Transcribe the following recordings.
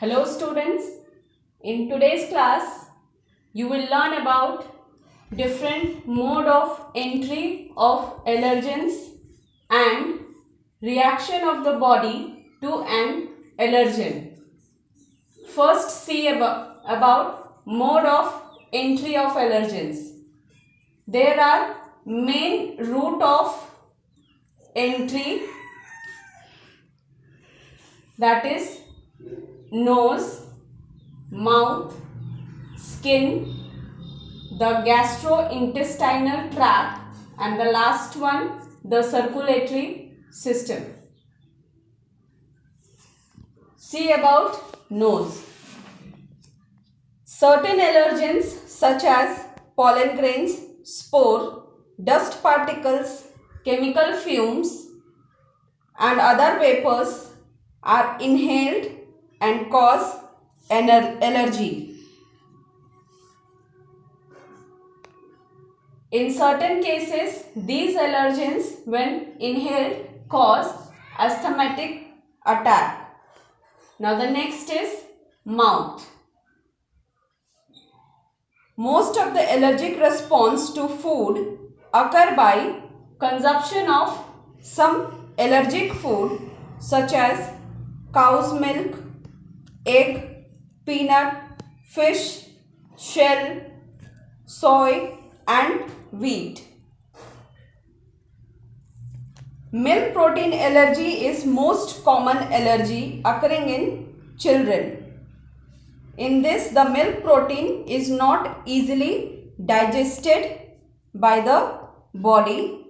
Hello students, in today's class you will learn about different mode of entry of allergens and reaction of the body to an allergen. First see about mode of entry of allergens. There are main route of entry, that is nose, mouth, skin, the gastrointestinal tract, and the last one, the circulatory system. See about nose. Certain allergens such as pollen grains, spore, dust particles, chemical fumes, and other vapors are inhaled and cause allergy. In certain cases, these allergens when inhaled cause asthmatic attack. Now the next is mouth. Most of the allergic response to food occur by consumption of some allergic food such as cow's milk, egg, peanut, fish, shell, soy and wheat. Milk protein allergy is most common allergy occurring in children. In this, the milk protein is not easily digested by the body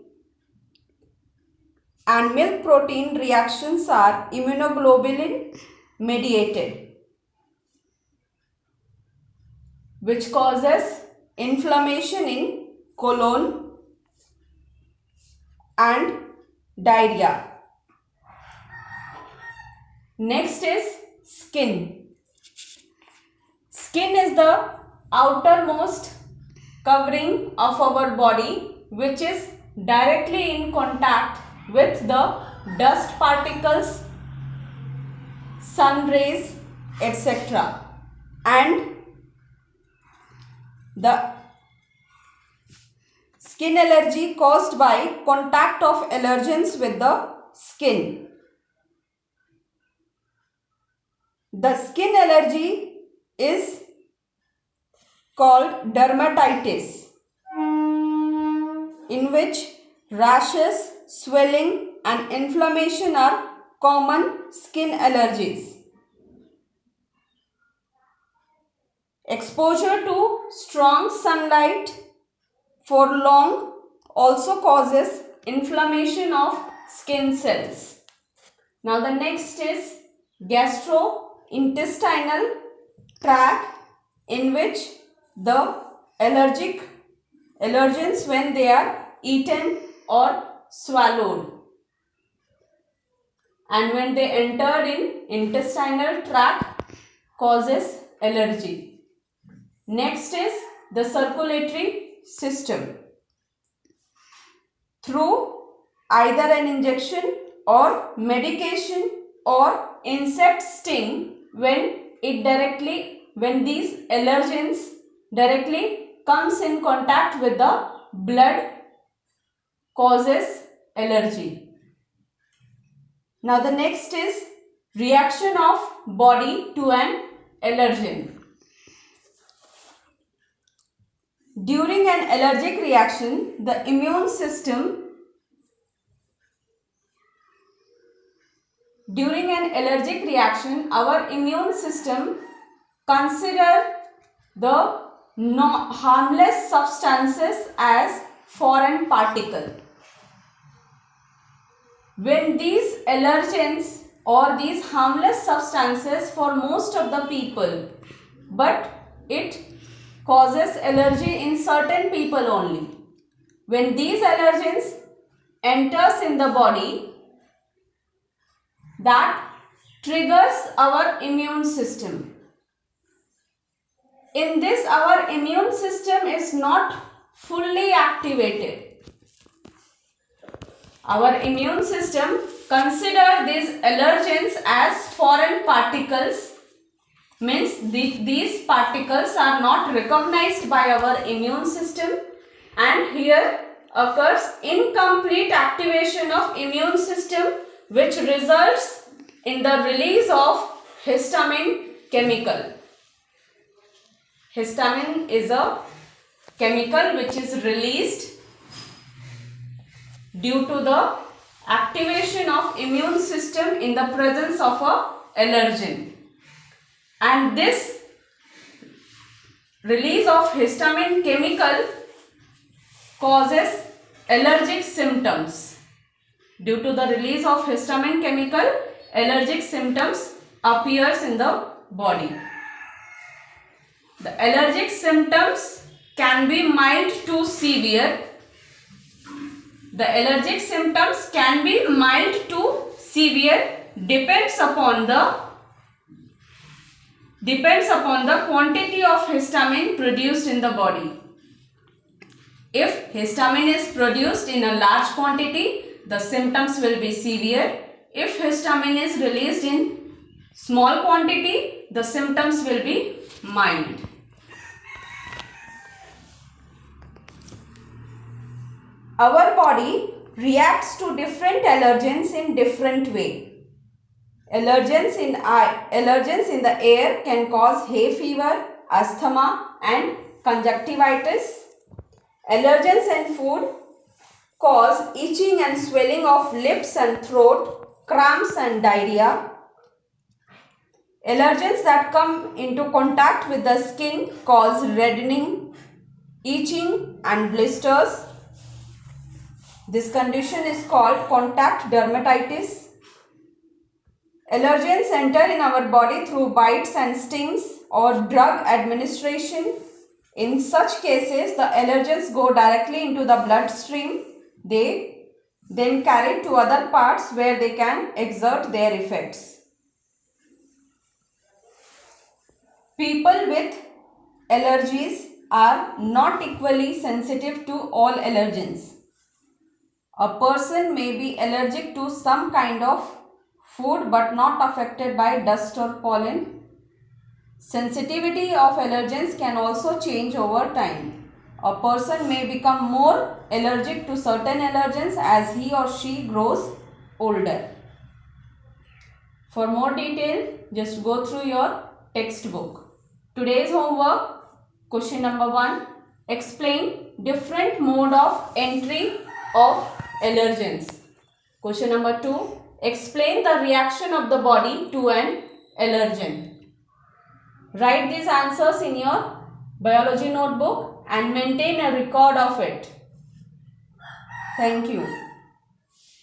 and milk protein reactions are immunoglobulin mediated, which causes inflammation in colon and diarrhea. Next is skin. Skin is the outermost covering of our body which is directly in contact with the dust particles, sun rays, etc. and the skin allergy caused by contact of allergens with the skin. The skin allergy is called dermatitis, in which rashes, swelling and inflammation are common skin allergies. Exposure to strong sunlight for long also causes inflammation of skin cells. Now the next is gastrointestinal tract, in which the allergens when they are eaten or swallowed and when they entered in intestinal tract causes allergy. Next is the circulatory system. Through either an injection or medication or insect sting, when these allergens directly comes in contact with the blood causes allergy. Now the next is reaction of body to an allergen. During an allergic reaction, the immune system our immune system consider the harmless substances as foreign particle. When these allergens or these harmless substances for most of the people, but it causes allergy in certain people only. When these allergens enters in the body, that triggers our immune system. In this, our immune system is not fully activated. Our immune system consider these allergens as foreign particles means these particles are not recognized by our immune system, and here occurs incomplete activation of immune system, which results in the release of histamine chemical. Histamine is a chemical which is released due to the activation of immune system in the presence of a allergen. And this release of histamine chemical causes allergic symptoms. Due to the release of histamine chemical, allergic symptoms appears in the body. The allergic symptoms can be mild to severe. The allergic symptoms can be mild to severe depends upon the quantity of histamine produced in the body. If histamine is produced in a large quantity, the symptoms will be severe. If histamine is released in small quantity, the symptoms will be mild. Our body reacts to different allergens in different way. Allergens in the air can cause hay fever, asthma and conjunctivitis. Allergens in food cause itching and swelling of lips and throat, cramps and diarrhea. Allergens that come into contact with the skin cause reddening, itching and blisters. This condition is called contact dermatitis. Allergens enter in our body through bites and stings or drug administration. In such cases, the allergens go directly into the bloodstream. They then carry to other parts where they can exert their effects. People with allergies are not equally sensitive to all allergens. A person may be allergic to some kind of food but not affected by dust or pollen. Sensitivity of allergens can also change over time. A person may become more allergic to certain allergens as he or she grows older. For more detail, just go through your textbook. Today's homework, question number 1, explain different mode of entry of allergens. Question number 2, explain the reaction of the body to an allergen. Write these answers in your biology notebook and maintain a record of it. Thank you.